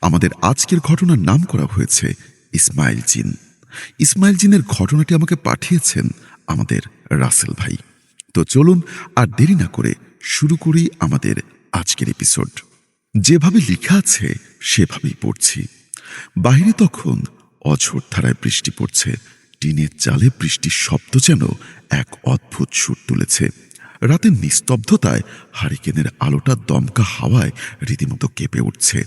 আমাদের আজকের ঘটনার নাম করা হয়েছে ইসমাইল জিন। ইসমাইল জিনের ঘটনাটি আমাকে পাঠিয়েছেন আমাদের রাসেল ভাই। তো চলুন আর দেরি না করে শুরু করি আমাদের আজকের এপিসোড। যেভাবে লেখা আছে সেভাবেই পড়ছি। বাইরে তখন অঝোর ধারায় বৃষ্টি পড়ছে। টিনের চালে বৃষ্টির শব্দ যেন এক অদ্ভুত সুর তুলেছে। রাতের নিস্তব্ধতায় হারিকেনের আলোটা দমকা হাওয়ায় রীতিমতো কেঁপে উঠছে।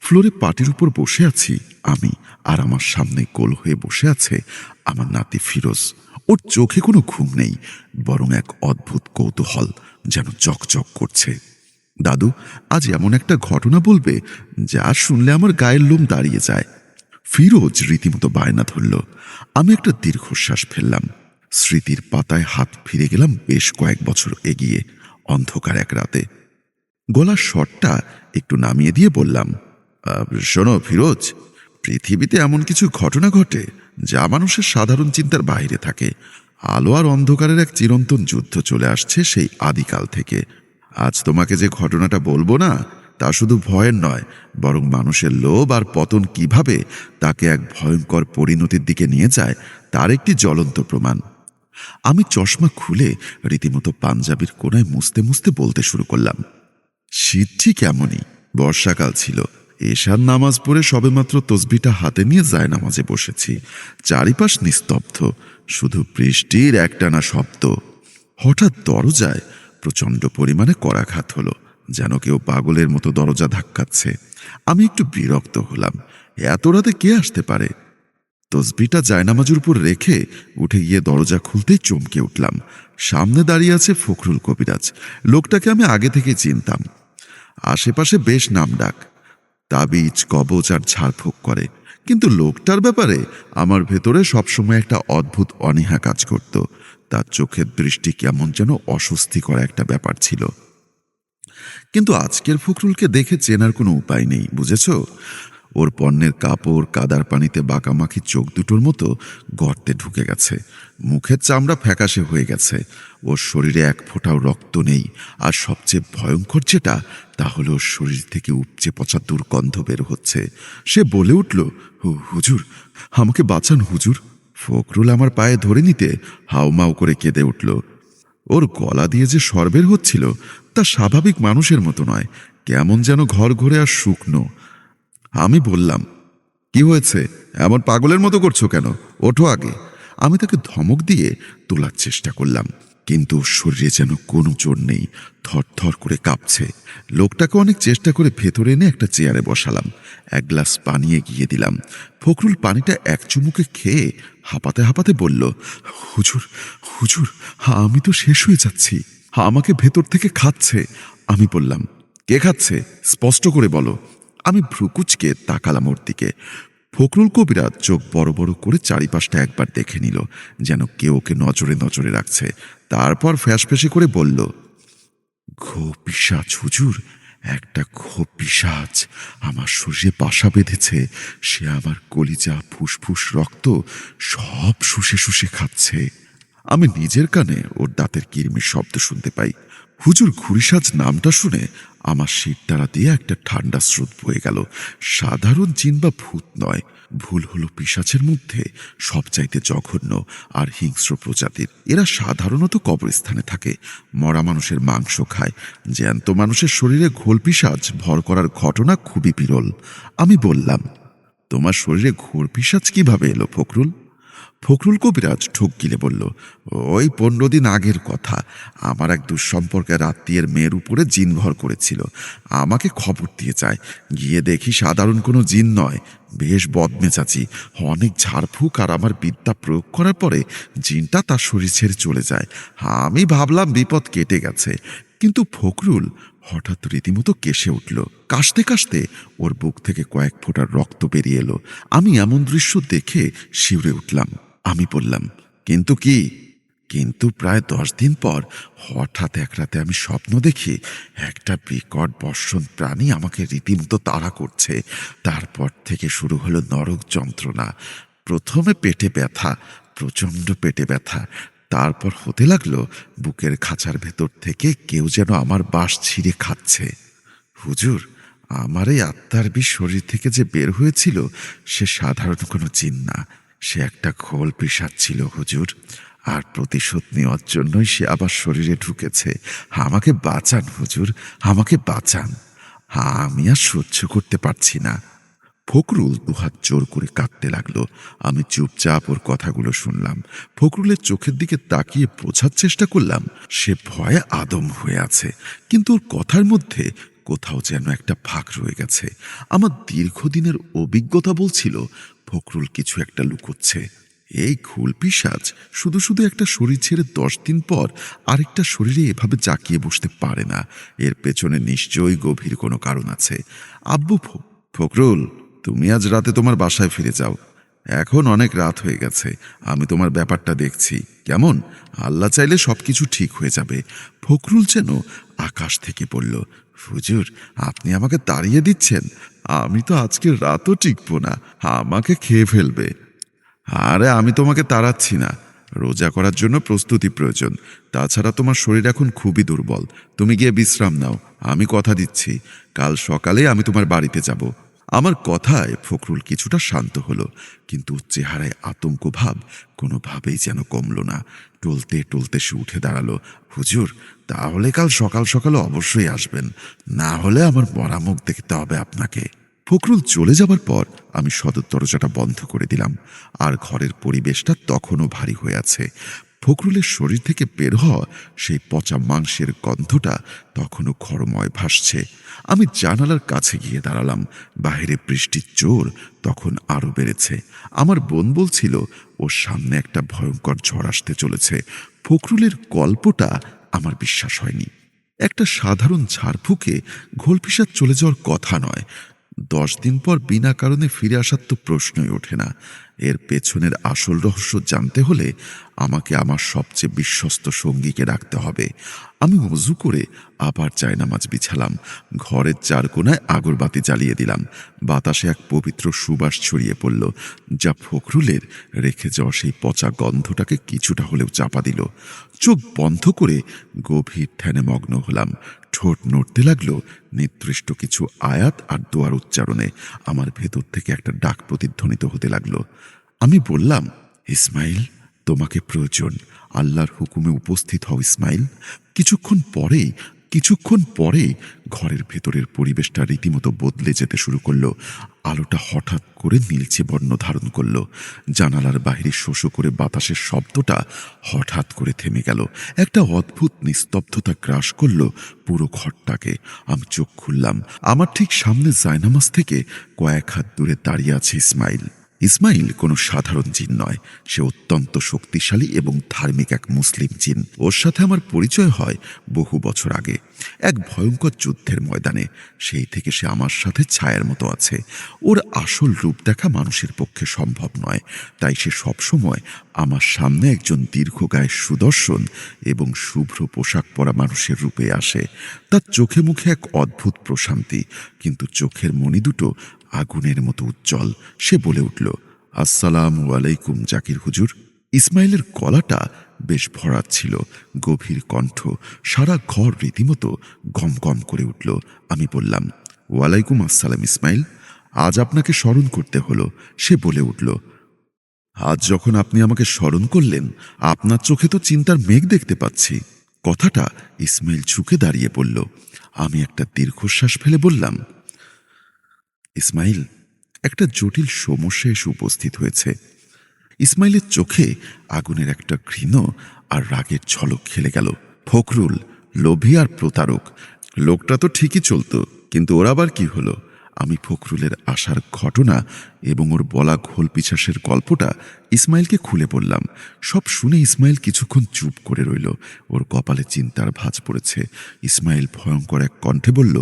ফ্লোরে পাটির উপর বসে আছি আমি, আর আমার সামনে গোল হয়ে বসে আছে আমার নাতি ফিরোজ। ওর চোখে কোনো ঘুম নেই, বরং এক অদ্ভুত কৌতূহল যেন চকচক করছে। দাদু আজ এমন একটা ঘটনা বলবে যা শুনলে আমার গায়ের লোম দাঁড়িয়ে যায়। ফিরোজ রীতিমতো বায়না ধরল। আমি একটা দীর্ঘশ্বাস ফেললাম। স্মৃতির পাতায় হাত ফিরে গেলাম বেশ কয়েক বছর এগিয়ে, অন্ধকার এক রাতে। গলার স্বরটা একটু নামিয়ে দিয়ে বললাম, শোনো ফিরোজ, পৃথিবীতে এমন কিছু ঘটনা ঘটে যা মানুষের সাধারণ চিন্তার বাইরে থাকে। আলো আর অন্ধকারের এক চিরন্তন যুদ্ধ চলে আসছে সেই আদিকাল থেকে। আজ তোমাকে যে ঘটনাটা বলবো না, তা শুধু ভয়ের নয়, বরং মানুষের লোভ আর পতন কিভাবে তাকে এক ভয়ঙ্কর পরিণতির দিকে নিয়ে যায় তার একটি জ্বলন্ত প্রমাণ। আমি চশমা খুলে রীতিমতো পাঞ্জাবির কোনায় মুছতে মুছতে বলতে শুরু করলাম। শীত ঠিক এমনই। বর্ষাকাল ছিল। এশার নামাজ পড়ে সবেমাত্র তসবিটা হাতে নিয়ে জায়নামাজে বসেছি। চারিপাশ নিস্তব্ধ, শুধু বৃষ্টির একটানা শব্দ। হঠাৎ দরজায় প্রচণ্ড পরিমাণে করাঘাত হলো, যেন কেউ পাগলের মতো দরজা ধাক্কাচ্ছে। আমি একটু বিরক্ত হলাম। এত রাতে কে আসতে পারে? তসবিটা জায়নামাজের উপর রেখে উঠে গিয়ে দরজা খুলতেই চমকে উঠলাম। সামনে দাঁড়িয়ে আছে ফখরুল কবিরাজ। লোকটাকে আমি আগে থেকে চিনতাম। আশেপাশে বেশ নামডাক, তাবিজ কবচ আর ঝাড়ফুঁক করে। কিন্তু লোকটার ব্যাপারে আমার ভেতরে সবসময় একটা অদ্ভুত অনীহা কাজ করত। তার চোখের দৃষ্টি কেমন যেন অস্বস্তি করা একটা ব্যাপার ছিল। কিন্তু আজকের ফখরুলকে দেখে চেনার কোনো উপায় নেই, বুঝেছ? ওর পণ্যের কাপড় কাদার পানিতে বাঁকামাখি, চোখ দুটোর মতো গর্তে ঢুকে গেছে। মুখের চামড়া ফ্যাকাশে হয়ে গেছে। ওর শরীরে এক ফোঁটাও রক্ত নেই। আর সবচেয়ে ভয়ঙ্কর যেটা, তা হলো ওর শরীর থেকে উপচে পচা দুর্গন্ধ বের হচ্ছে। সে বলে উঠল, হুজুর, আমাকে বাঁচান হুজুর। ফখরুল আমার পায়ে ধরে নিতে হাউমাউ করে কেঁদে উঠল। ওর গলা দিয়ে যে স্বর বের হচ্ছিল তা স্বাভাবিক মানুষের মতো নয়, কেমন যেন ঘর ঘরে আর শুকনো। আমি বললাম, কি হয়েছে? এমন পাগলের মতো করছো কেন? ওঠো আগে। আমি তাকে ধমক দিয়ে তোলার চেষ্টা করলাম, কিন্তু শরীরে যেন কোনো জোর নেই, থরথর করে কাঁপছে। লোকটাকে অনেক চেষ্টা করে ভেতরে এনে একটা চেয়ারে বসালাম। এক গ্লাস পানি এগিয়ে দিলাম। ফখরুল পানিটা এক চুমুকে খেয়ে হাঁপাতে হাঁপাতে বলল, হুজুর হুজুর, আমি তো শেষ হয়ে যাচ্ছি। আমাকে ভেতর থেকে খাচ্ছে। আমি বললাম, কে খাচ্ছে? স্পষ্ট করে বলো। আমি ভ্রুকুচকে তাকালাম ওর দিকে। ফখরুল কবিরাজ চোখ বড় বড় করে চারিপাশটা একবার দেখে নিল, যেন কেউ ওকে নজরে নজরে রাখছে। তারপর ফ্যাঁসফেঁসে করে বলল, ঘোপিশাচ হুজুর, একটা ঘোপিশাচ আমার শরীরে বাসা বেঁধেছে। সে আমার কলিজা, ফুসফুস, রক্ত সব শুষে শুষে খাচ্ছে। আমি নিজের কানে ওর দাঁতের কিরমির শব্দ শুনতে পাই। হুজুর, ঘুরিসাজ নামটা শুনে আমার শিরদাঁড়া দিয়ে একটা ঠান্ডা স্রোত বয়ে গেল। সাধারণ জিন বা ভূত নয়, ভুল হলো পিশাচের মধ্যে সবচাইতে জঘন্য আর হিংস্র প্রজাতির। এরা সাধারণত কবরস্থানে থাকে, মরা মানুষের মাংস খায়। জ্যান্ত মানুষের শরীরে ঘোল পিশাচ ভর করার ঘটনা খুবই বিরল। আমি বললাম, তোমার শরীরে ঘোর পিশাচ কিভাবে এলো ফখরুল? ফখরুল কবিরাজ ঠোক গিলে বলল, ওই 15 দিন আগের কথা। আমার এক দুঃসম্পর্কের আত্মীয়ের মেয়ের উপরে জিন ভর করেছিল। আমাকে খবর দিয়ে যায়। গিয়ে দেখি সাধারণ কোনো জিন নয়, বেশ বদমেজাজি। অনেক ঝাড়ফুঁক আর আমার বিদ্যা প্রয়োগ করার পরে জিনটা তার শরীর ছেড়ে চলে যায়। আমি ভাবলাম বিপদ কেটে গেছে। কিন্তু ফখরুল হঠাৎ রীতিমতো কেসে উঠল। কাশতে কাশতে ওর বুক থেকে কয়েক ফোঁটা রক্ত বেরিয়ে এলো। আমি এমন দৃশ্য দেখে শিউরে উঠলাম। আমি বললাম, কিন্তু কি? কিন্তু প্রায় 10 দিন পর হঠাৎ এক রাতে আমি স্বপ্ন দেখি একটা বিকট বর্ষণ প্রাণী আমাকে রীতিমতো তাড়া করছে। তারপর থেকে শুরু হলো নরক যন্ত্রণা। প্রথমে পেটে ব্যথা, প্রচণ্ড পেটে ব্যথা। তারপর হতে লাগলো বুকের খাঁচার ভেতর থেকে কেউ যেন আমার বাঁশ ছিঁড়ে খাচ্ছে। হুজুর, আমার এই আত্মার বিষ শরীর থেকে যে বের হয়েছিল সে সাধারণ কোনো জিন না, সে একটা ঘোল পিশাচ ছিল হুজুর। আর প্রতিশোধ নেওয়ার জন্যই সে আবার শরীরে ঢুকেছে। আমাকে বাঁচান হুজুর, আমাকে বাঁচান, আমি আর সহ্য করতে পারছি না। ফখরুল দুহাত জোর করে কাঁদতে লাগলো। আমি চুপচাপ ওর কথাগুলো শুনলাম। ফখরুলের চোখের দিকে তাকিয়ে বোঝার চেষ্টা করলাম সে ভয়ে আদম হয়ে আছে, কিন্তু ওর কথার মধ্যে কোথাও যেন একটা ফাঁক রয়ে গেছে। আমার দীর্ঘদিনের অভিজ্ঞতা বলছিল ফখরুল কিছু একটা লুকোচ্ছে। এই ঘুল পিশাচ শুধু শুধু একটা শরীর ছেড়ে 10 দিন পর আরেকটা শরীরে এভাবে জাকিয়ে বসতে পারে না। এর পেছনে নিশ্চয়ই গভীর কোনো কারণ আছে। আব্বু, ফখরুল, তুমি আজ রাতে তোমার বাসায় ফিরে যাও। এখন অনেক রাত হয়ে গেছে, আমি তোমার ব্যাপারটা দেখছি। কেমন? আল্লাহ চাইলে সবকিছু ঠিক হয়ে যাবে। ফখরুল যেন আকাশ থেকে বলল, হুজুর, আপনি আমাকে তাড়িয়ে দিচ্ছেন? আমি তো আজকের রাতও টিকবো না, আমাকে খেয়ে ফেলবে। আরে আমি তোমাকে তাড়াচ্ছি না, রোজা করার জন্য প্রস্তুতি প্রয়োজন। তাছাড়া তোমার শরীর এখন খুবই দুর্বল, তুমি গিয়ে বিশ্রাম নাও। আমি কথা দিচ্ছি কাল সকালে আমি তোমার বাড়িতে যাব। আমার কথায় ফখরুল কিছুটা শান্ত হলো, কিন্তু চেহারায় আতঙ্ক ভাব কোনোভাবেই যেন কমল না। টলতে টলতে সে উঠে দাঁড়ালো। হুজুর, তাহলে কাল সকাল সকালে অবশ্যই আসবেন, না হলে আমার মরা মুখ দেখতে হবে আপনাকে। ফখরুল চলে যাবার পর আমি সদর দরজাটা বন্ধ করে দিলাম। আর ঘরের পরিবেশটা তখনও ভারী হয়ে আছে। ফখরুলের শরীর থেকে বের হওয়া সেই পচা মাংসের গন্ধটা তখনও ঘরময় ভাসছে। আমি জানালার কাছে গিয়ে দাঁড়ালাম। বাইরে বৃষ্টির জোর তখন আরো বেড়েছে। আমার বোন বলছিল ওর সামনে একটা ভয়ঙ্কর ঝড় আসতে চলেছে। ফখরুলের গল্পটা আমার বিশ্বাস হয়নি। একটা সাধারণ ঝাড়ফুঁকে ঘোলপিসাজ চলে যাওয়ার কথা নয়। 10 দিন পর বিনা কারণে ফিরে আসার তো প্রশ্নই ওঠে না। এর পেছনের আসল রহস্য জানতে হলে আমাকে আমার সবচেয়ে বিশ্বস্ত সঙ্গীকে রাখতে হবে। আমি ওযু করে আবার জায়নামাজ বিছালাম। ঘরের চার কোণায় আগরবাতি জ্বালিয়ে দিলাম। বাতাসে এক পবিত্র সুবাস ছড়িয়ে পড়ল, যা ফখরুলের রেখে যাওয়া সেই পচা গন্ধটাকে কিছুটা হলেও চাপা দিল। চোখ বন্ধ করে গভীর ধ্যানে মগ্ন হলাম। ঠোঁট নড়তে লাগলো নির্দিষ্ট কিছু আয়াত আর দোয়ার উচ্চারণে। আমার ভেতর থেকে একটা ডাক প্রতিধ্বনিত হতে লাগলো। আমি বললাম, ইসমাইল, তোমাকে প্রয়োজন, আল্লাহর হুকুমে উপস্থিত হও ইসমাইল। কিছুক্ষণ পরেই ঘরের ভেতরের পরিবেশটা রীতিমতো বদলে যেতে শুরু করলো। আলোটা হঠাৎ করে নীলচে বর্ণ ধারণ করলো। জানালার বাইরে শোষো করে বাতাসের শব্দটা হঠাৎ করে থেমে গেল। একটা অদ্ভুত নিস্তব্ধতা গ্রাস করলো পুরো ঘরটাকে। আমি চোখ খুললাম। আমার ঠিক সামনে জায়নামাজ থেকে কয়েক হাত দূরে দাঁড়িয়ে আছে ইসমাইল। ইসমাইল কোনো সাধারণ জিন নয়, সে অত্যন্ত শক্তিশালী এবং ধার্মিক এক মুসলিম জিন। ওর সাথে আমার পরিচয় হয় বহু বছর আগে এক ভয়ঙ্কর যুদ্ধের ময়দানে। সেই থেকে সে আমার সাথে ছায়ার মতো আছে। ওর আসল রূপ দেখা মানুষের পক্ষে সম্ভব নয়, তাই সে সবসময় আমার সামনে একজন দীর্ঘকায় সুদর্শন এবং শুভ্র পোশাক পরা মানুষের রূপে আসে। তার চোখে মুখে এক অদ্ভুত প্রশান্তি, কিন্তু চোখের মণি দুটো আগুনের মতো উজ্জ্বল। সে বলে উঠল, আসসালামু আলাইকুম জাকির হুজুর। ইসমাইলের গলাটা বেশ ভরাট ছিল, গভীর কণ্ঠ, সারা ঘর রীতিমতো গম গম করে উঠল। আমি বললাম, ওয়ালাইকুম আসসালাম ইসমাইল, আজ আপনাকে স্মরণ করতে হলো। সে বলে উঠল, আজ যখন আপনি আমাকে স্মরণ করলেন, আপনার চোখে তো চিন্তার মেঘ দেখতে পাচ্ছি। কথাটা ইসমাইল ঝুঁকে দাঁড়িয়ে বলল। আমি একটা দীর্ঘশ্বাস ফেলে বললাম, ইসমাইল, একটা জটিল সমস্যা এসে উপস্থিত হয়েছে। ইসমাইলের চোখে আগুনের একটা ঘৃণ আর রাগের ঝলক খেলে গেল। ফখরুল লোভী আর প্রতারক। লোকটা তো ঠিকই চলতো, কিন্তু ওর আবার কি হলো? আমি ফখরুলের আসার ঘটনা এবং ওর বলা ঘোল পিছাসের গল্পটা ইসমাইলকে খুলে বললাম। সব শুনে ইসমাইল কিছুক্ষণ চুপ করে রইল। ওর কপালে চিন্তার ভাঁজ পড়েছে। ইসমাইল ভয়ঙ্কর এক কণ্ঠে বলল,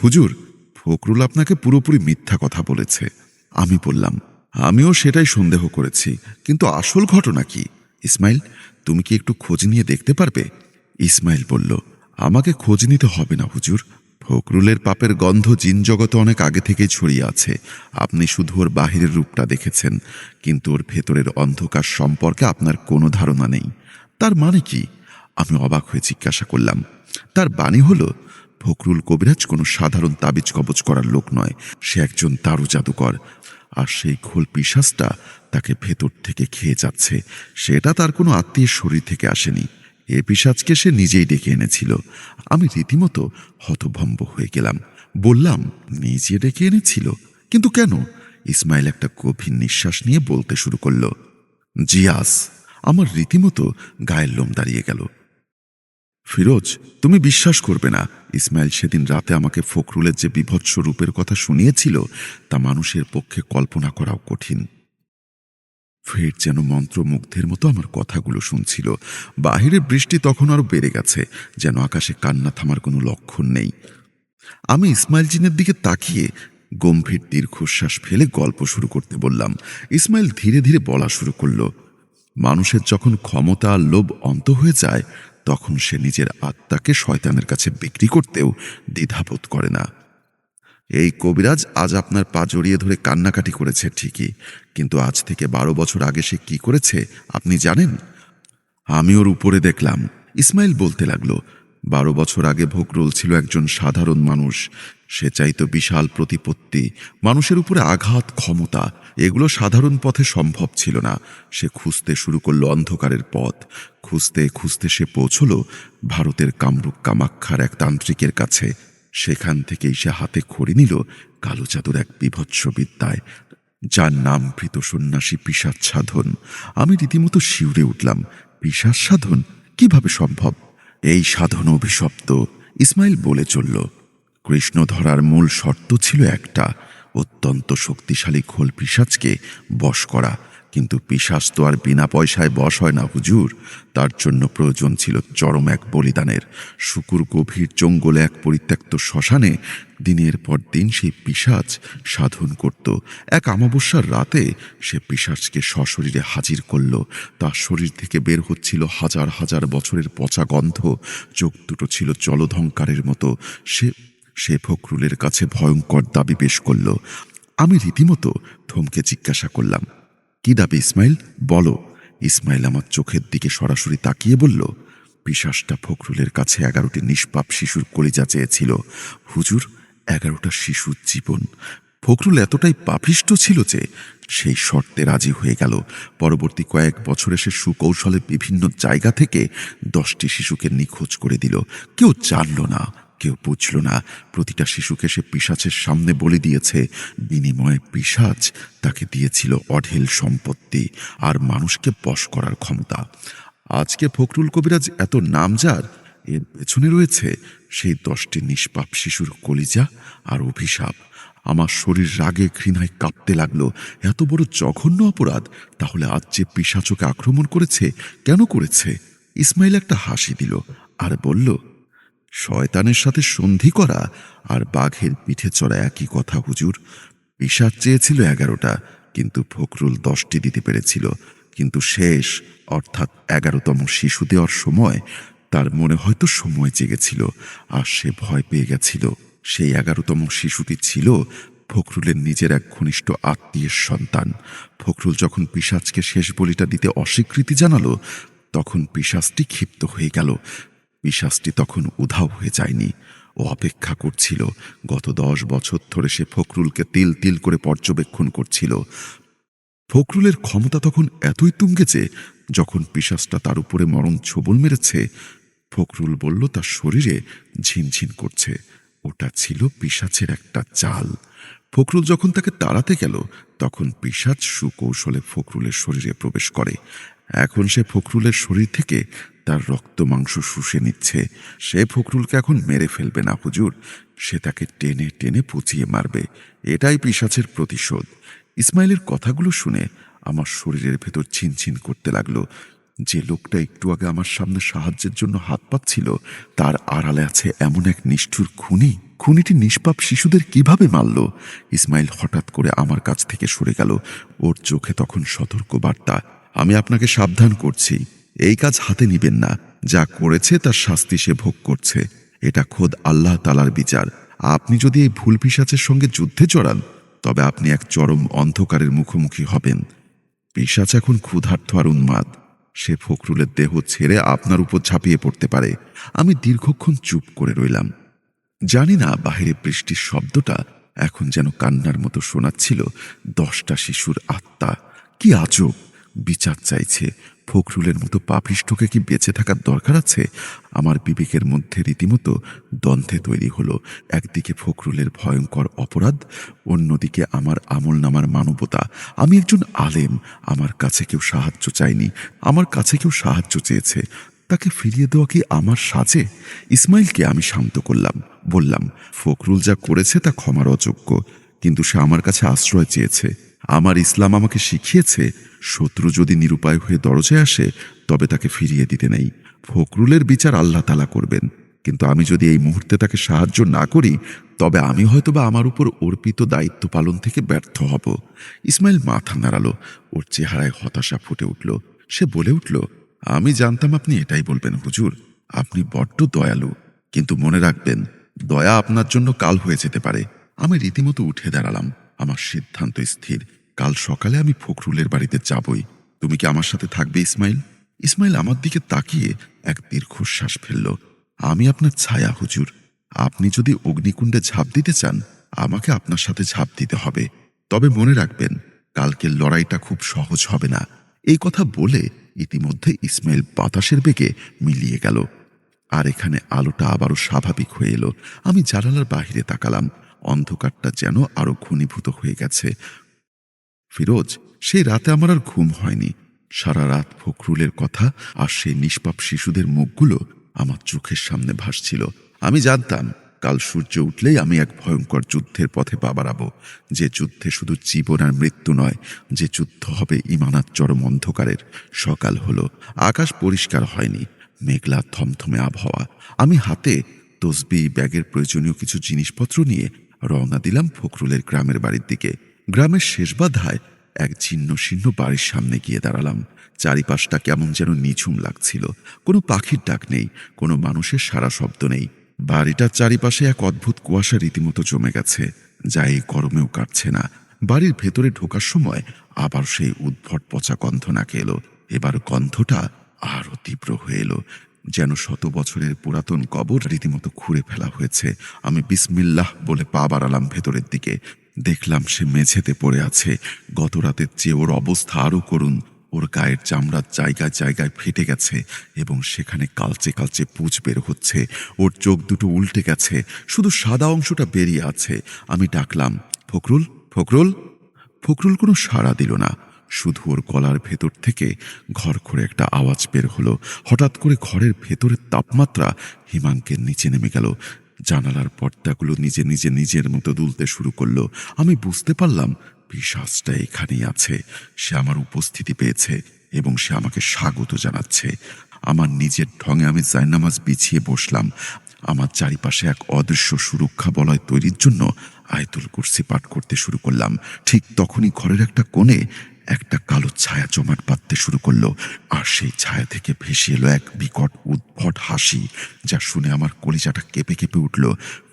হুজুর, ফখরুল আপনাকে পুরোপুরি মিথ্যা কথা বলেছে। আমি বললাম, আমিও সেটাই সন্দেহ করেছি, কিন্তু আসল ঘটনা কি? ইসমাইল, তুমি কি একটু খোঁজ নিয়ে দেখতে পারবে? ইসমাইল বলল, আমাকে খোঁজ নিতে হবে না হুজুর। ফখরুলের পাপের গন্ধ জিন জগতে অনেক আগে থেকেই ছড়িয়ে আছে। আপনি শুধু ওর বাহিরের রূপটা দেখেছেন, কিন্তু ওর ভেতরের অন্ধকার সম্পর্কে আপনার কোনো ধারণা নেই। তার মানে কি? আমি অবাক হয়ে জিজ্ঞাসা করলাম। তার বাণী হলো, ফখরুল কবিরাজ কোনো সাধারণ তাবিজ কবজ করার লোক নয়, সে একজন দারু জাদুকর। আর সেই ঘোল পিশাচটা তাকে ভেতর থেকে খেয়ে যাচ্ছে। সেটা তার কোনো আত্মীয়ের শরীর থেকে আসেনি, এ পিশাচকে সে নিজেই ডেকে এনেছিল। আমি রীতিমতো হতভম্ব হয়ে গেলাম। বললাম, নিজে ডেকে এনেছিল? কিন্তু কেন? ইসমাইল একটা গভীর নিঃশ্বাস নিয়ে বলতে শুরু করল, জিয়াস। আমার রীতিমতো গায়ের লোম দাঁড়িয়ে গেল। ফিরোজ, তুমি বিশ্বাস করবে না, ইসমাইল সেদিন রাতে আমাকে ফখরুলের যে বিভৎস রূপের কথা শুনিয়েছিল তা মানুষের পক্ষে কল্পনা করাও কঠিন। ফের যেন মন্ত্রমুগ্ধের মতো আমার কথাগুলো শুনছিল। বাহিরের বৃষ্টি তখন আরো বেড়ে গেছে, যেন আকাশে কান্না থামার কোনো লক্ষণ নেই। আমি ইসমাইল জিনের দিকে তাকিয়ে গম্ভীর দীর্ঘশ্বাস ফেলে গল্প শুরু করতে বললাম। ইসমাইল ধীরে ধীরে বলা শুরু করল, মানুষের যখন ক্ষমতা আর লোভ অন্ত হয়ে যায় তখন সে নিজের আত্মাকে শয়তানের কাছে বিক্রি করতেও দ্বিধাবোধ করে না। এই কবিরাজ আজ আপনার পা জড়িয়ে ধরে কান্নাকাটি করেছে ঠিকই, কিন্তু আজ থেকে 12 বছর আগে সে কি করেছে আপনি জানেন? আমি ওর উপরে দেখলাম, ইসমাইল বলতে লাগলো। 12 বছর আগে ফখরুল ছিল একজন সাধারণ মানুষ। সে চাইতো বিশাল প্রতিপত্তি, মানুষের উপরে আঘাত, ক্ষমতা। এগুলো সাধারণ পথে সম্ভব ছিল না। সে খুঁজতে শুরু করলো অন্ধকারের পথ। খুঁজতে খুঁজতে সে পৌঁছল ভারতের কামরূপ কামাখ্যার এক তান্ত্রিকের কাছে। সেখান থেকেই সে হাতে খড়ি নিল কালো জাদুর এক বিভৎস বিদ্যায়, যার নাম ভৃত সন্ন্যাসী পিশাচ সাধন। আমি রীতিমতো শিউরে উঠলাম। পিশাচ সাধন কিভাবে সম্ভব? এই সাধন অভিশপ্ত, ইসমাইল বলে চলল। কৃষ্ণ ধরার মূল শর্ত ছিল একটা, অত্যন্ত শক্তিশালী ঘোল পিশাচকে বশ করা। কিন্তু পিশাচ তো আর বিনা পয়সায় বশ হয় না হুজুর। তার জন্য প্রয়োজন ছিল চরম এক বলিদানের। শুকুর গভীর জঙ্গলে এক পরিত্যক্ত শ্মশানে দিনের পর দিন সেই পিশাচ সাধন করত। এক অমাবস্যার রাতে সে পিশাচকে সশরীরে হাজির করল। তার শরীর থেকে বের হচ্ছিল হাজার হাজার বছরের পচা গন্ধ। চোখ দুটো ছিল জলধঙ্কারের মতো। সে ফখরুলের কাছে ভয়ঙ্কর দাবি পেশ করল। আমি রীতিমতো থমকে জিজ্ঞাসা করলাম, কি দাবি ইসমাইল, বলো। ইসমাইল আমার চোখের দিকে সরাসরি তাকিয়ে বলল, পিশাচটা ফখরুলের কাছে 11টি নিষ্পাপ শিশুর কলিজা চেয়েছিল হুজুর। 11টা শিশুর জীবন। ফখরুল এতটাই পাপিষ্ট ছিল যে সেই শর্তে রাজি হয়ে গেল। পরবর্তী কয়েক বছরে সে সুকৌশলে বিভিন্ন জায়গা থেকে 10টি শিশুকে নিখোঁজ করে দিল। কেউ জানল না, কেউ বুঝল না। প্রতিটা শিশুকে সে পিশাচের সামনে বলে দিয়েছে। বিনিময়ে পিশাচ তাকে দিয়েছিল অঢেল সম্পত্তি আর মানুষকে বশ করার ক্ষমতা। আজকে ফখরুল কবিরাজ এত নাম যার, এর পেছনে রয়েছে সেই 10টি নিষ্পাপ শিশুর কলিজা আর অভিশাপ। আমার শরীর রাগে ঘৃণায় কাঁপতে লাগলো। এত বড় জঘন্য অপরাধ! তাহলে আজ যে পিশাচকে আক্রমণ করেছে, কেন করেছে? ইসমাইল একটা হাসি দিল আর বলল, শয়তানের সাথে সন্ধি করা আর বাঘের পিঠে চড়া একই কথা হুজুর। পিশাচ চেয়েছিল 11টা, কিন্তু ফখরুল 10টি দিতে পেরেছিল। কিন্তু শেষ, অর্থাৎ 11তম শিশু দেওয়ার সময় তার মনে হয়তো সময় জেগেছিল আর সে ভয় পেয়ে গেছিল। সেই 11তম শিশুটি ছিল ফখরুলের নিজের এক ঘনিষ্ঠ আত্মীয়ের সন্তান। ফখরুল যখন পিশাচকে শেষ বলিটা দিতে অস্বীকৃতি জানালো তখন পিশাচটি ক্ষিপ্ত হয়ে গেল। পিশাচটি তখন উধাও হয়ে যায়নি, ও অপেক্ষা করছিল। গত 10 বছর ধরে সে ফখরুলকে তিল তিল করে পর্যবেক্ষণ করছিল। ফখরুলের ক্ষমতা তখন এতই তুঙ্গে যে যখন পিশাচটা তার উপরে মরণ ছোবল মেরেছে, ফখরুল বলল তার শরীরে ঝিনঝিন করছে। ওটা ছিল পিশাচের একটা চাল। ফখরুল যখন তাকে তাড়াতে গেল তখন পিশাচ সুকৌশলে ফখরুলের শরীরে প্রবেশ করে। এখন সে ফখরুলের শরীর থেকে তার রক্ত মাংস শুষে নিচ্ছে। সে ফখরুলকে এখন মেরে ফেলবে না হুজুর, সে তাকে টেনে টেনে পচিয়ে মারবে। এটাই পিশাচের প্রতিশোধ। ইসমাইলের কথাগুলো শুনে আমার শরীরের ভেতর ছিনছিন করতে লাগলো। যে লোকটা একটু আগে আমার সামনে সাহায্যের জন্য হাত পাচ্ছিল, তার আড়ালে আছে এমন এক নিষ্ঠুর খুনি। খুনিটি নিষ্পাপ শিশুদের কিভাবে মারল? ইসমাইল হঠাৎ করে আমার কাছ থেকে সরে গেল। ওর চোখে তখন সতর্ক বার্তা। আমি আপনাকে সাবধান করছি, এই কাজ হাতে নিবেন না। যা করেছে তার শাস্তি সে ভোগ করছে। এটা খোদ আল্লাহ তাআলার বিচার। আপনি যদি এই ভুল পিশাচের সঙ্গে যুদ্ধে জড়ান তবে আপনি এক চরম অন্ধকারের মুখোমুখি হবেন। পিশাচ এখন ক্ষুধার্ত আর উন্মাদ। সে ফখরুলের দেহ ছেড়ে আপনার উপর ঝাঁপিয়ে পড়তে পারে। আমি দীর্ঘক্ষণ চুপ করে রইলাম। জানি না বাহিরে বৃষ্টির শব্দটা এখন যেন কান্নার মতো শোনাচ্ছিল 10টা শিশুর আত্মা। কি আজব! বিচার চাইছে। ফখরুলের মতো পাপিষ্ঠকে কি বেঁচে থাকার দরকার আছে? আমার বিবেকের মধ্যে রীতিমতো দ্বন্দ্বে তৈরি হলো। একদিকে ফখরুলের ভয়ঙ্কর অপরাধ, অন্যদিকে আমার আমলনামার মানবতা। আমি একজন আলেম, আমার কাছে কেউ সাহায্য চায়নি, আমার কাছে কেউ সাহায্য চেয়েছে। তাকে ফিরিয়ে দেওয়া কি আমার সাজে? ইসমাইলকে আমি শান্ত করলাম, বললাম, ফখরুল যা করেছে তা ক্ষমার অযোগ্য, কিন্তু সে আমার কাছে আশ্রয় চেয়েছে। আমার ইসলাম আমাকে শিখিয়েছে, শত্রু যদি নিরুপায় হয়ে দরজায় আসে তবে তাকে ফিরিয়ে দিতে নেই। ফখরুলের বিচার আল্লাহ তাআলা করবেন, কিন্তু আমি যদি এই মুহূর্তে তাকে সাহায্য না করি তবে আমি হয়তোবা আমার উপর অর্পিত দায়িত্ব পালন থেকে ব্যর্থ হব। ইসমাইল মাথা নাড়ালো, ওর চেহারায় হতাশা ফুটে উঠল। সে বলে উঠল, আমি জানতাম আপনি এটাই বলবেন হুজুর। আপনি বড্ড দয়ালু, কিন্তু মনে রাখবেন, দয়া আপনার জন্য কাল হয়ে যেতে পারে। আমি রীতিমতো উঠে দাঁড়ালাম। আমার সিদ্ধান্ত স্থির, কাল সকালে আমি ফখরুলের বাড়িতে যাবই। তুমি কি আমার সাথে থাকবে ইসমাইল? ইসমাইল আমার দিকে তাকিয়ে এক দীর্ঘশ্বাস ফেলল। আমি আপনার ছায়া হুজুর। আপনি যদি অগ্নিকুণ্ডে ঝাঁপ দিতে চান আমাকে আপনার সাথে ঝাঁপ দিতে হবে, তবে মনে রাখবেন কালকের লড়াইটা খুব সহজ হবে না। এই কথা বলে ইতিমধ্যে ইসমাইল বাতাসের বেগে মিলিয়ে গেল। আর এখানে আলোটা আবারও স্বাভাবিক হয়ে এলো। আমি জানালার বাহিরে তাকালাম। অন্ধকারটা যেন আরো ঘনীভূত হয়ে গেছে। ফিরোজ, সেই রাতে আমার আর ঘুম হয়নি। সারা রাত ফখরুলের কথা আর সেই নিষ্পাপ শিশুদের মুখগুলো আমার চোখের সামনে ভাসছিল। আমি জানতাম কাল সূর্য উঠলেই আমি এক ভয়ঙ্কর যুদ্ধের পথে পা বাড়াবো। যে যুদ্ধে শুধু জীবন আর মৃত্যু নয়, যে যুদ্ধ হবে ঈমানাত চরম অন্ধকারের। সকাল হলো, আকাশ পরিষ্কার হয়নি, মেঘলা থমথমে আবহাওয়া। আমি হাতে তসবিহ, ব্যাগের প্রয়োজনীয় কিছু জিনিসপত্র নিয়ে রওনা দিলাম ফখরুলের গ্রামের বাড়ির দিকে। গ্রামের শেষ বাধায় এক ছিন্ন শীর্ণ বাড়ির সামনে গিয়ে দাঁড়ালাম। চারিপাশটা কেমন যেন নিঝুম লাগছিল। কোনো পাখির ডাক নেই, কোনো মানুষের সারা শব্দ নেই। বাড়িটার চারিপাশে এক অদ্ভুত কুয়াশা রীতিমতো জমে গেছে, যা এই গরমেও কাটছে না। বাড়ির ভেতরে ঢোকার সময় আবার সেই উদ্ভট পচা গন্ধ নাকে এলো। এবার গন্ধটা আরো তীব্র হয়ে এলো, যেন 100 বছরের পুরাতন কবর রীতিমতো খুঁড়ে ফেলা হয়েছে। আমি বিসমিল্লাহ বলে পা বাড়ালাম ভেতরের দিকে। দেখলাম সে মেঝেতে পড়ে আছে। গত রাতের চেয়ে ওর অবস্থা আরো করুণ। ওর গায়ের চামড়ার জায়গায় জায়গায় ফেটে গেছে এবং সেখানে কালচে কালচে পুঁজ বের হচ্ছে। ওর চোখ দুটো উল্টে গেছে, শুধু সাদা অংশটা বেরিয়ে আছে। আমি ডাকলাম, ফখরুল, ফখরুল। ফখরুল কোনো সাড়া দিল না। শুধু ওর গলার ভেতর থেকে ঘর করে একটা আওয়াজ বের হলো। হঠাৎ করে ঘরের ভেতরের তাপমাত্রা হিমাঙ্কের নিচে নেমে গেল। জানালার পর্দাগুলো নিজে নিজে নিজের মতো দুলতে শুরু করলো। আমি বুঝতে পারলাম পিশাচটা এখানেই আছে। সে আমার উপস্থিতি পেয়েছে এবং সে আমাকে স্বাগত জানাচ্ছে। আমার নিজের ঢঙে আমি জায়নামাজ বিছিয়ে বসলাম। আমার চারিপাশে এক অদৃশ্য সুরক্ষা বলয় তৈরির জন্য আয়াতুল কুরসি পাঠ করতে শুরু করলাম। ঠিক তখনই ঘরের একটা কোণে একটা কালো ছায়া জমাট বাঁধতে শুরু করলো, আর সেই ছায়া থেকে ভেসে এলো এক বিকট উদ্ভট হাসি, যা শুনে আমার কলিজাটা কেঁপে কেঁপে উঠল।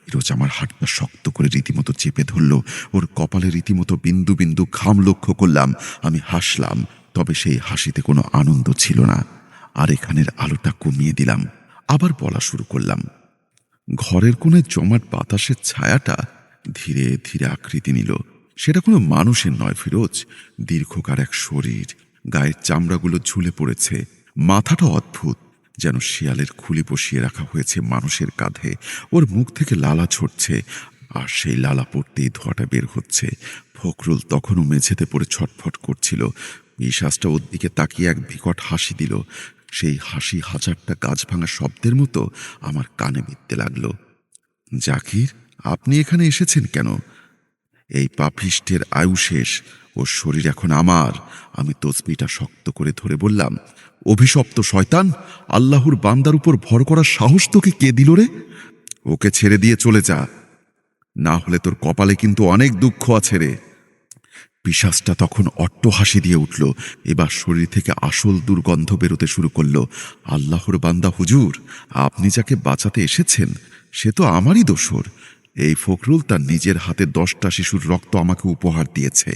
ফিরোজ আমার হাতটা শক্ত করে রীতিমতো চেপে ধরল। ওর কপালে রীতিমতো বিন্দু বিন্দু ঘাম লক্ষ্য করলাম। আমি হাসলাম, তবে সেই হাসিতে কোনো আনন্দ ছিল না। আর এখানের আলোটা কমিয়ে দিলাম। আবার বলা শুরু করলাম। ঘরের কোণে জমাট বাতাসের ছায়াটা ধীরে ধীরে আকৃতি নিল। সেটা কোনো মানুষের নয় ফিরোজ, দীর্ঘকার এক শরীর। গায়ের চামড়াগুলো ঝুলে পড়েছে। মাথাটা অদ্ভুত, যেন শিয়ালের খুলি বসিয়ে রাখা হয়েছে মানুষের কাঁধে। ওর মুখ থেকে লালা ঝরছে, আর সেই লালা পড়তেই ধোঁয়াটা বের হচ্ছে। ফখরুল তখনও মেঝেতে পড়ে ছটফট করছিল। পিশাচটা ওর দিকে তাকিয়ে এক বিকট হাসি দিল। সেই হাসি হাজারটা গাছ ভাঙা শব্দের মতো আমার কানে বিঁধতে লাগলো। জাকির, আপনি এখানে এসেছেন কেন? এই পাপিষ্ঠের আয়ু শেষ, ওর শরীর এখন আমার। আমি তসবিটা শক্ত করে ধরে বললাম, অভিশপ্ত শয়তান, আল্লাহর বান্দার উপর ভর করার সাহস তোকে কে দিল রে? ওকে ছেড়ে দিয়ে চলে যা, না হলে তোর কপালে কিন্তু অনেক দুঃখ আছে রে। পিশাচটা তখন অট্ট হাসি দিয়ে উঠল। এবার শরীর থেকে আসল দুর্গন্ধ বেরোতে শুরু করলো। আল্লাহর বান্দা হুজুর, আপনি যাকে বাঁচাতে এসেছেন সে তো আমারই দোসর। এই ফখরুল তার নিজের হাতে 10টা শিশুর রক্ত আমাকে উপহার দিয়েছে।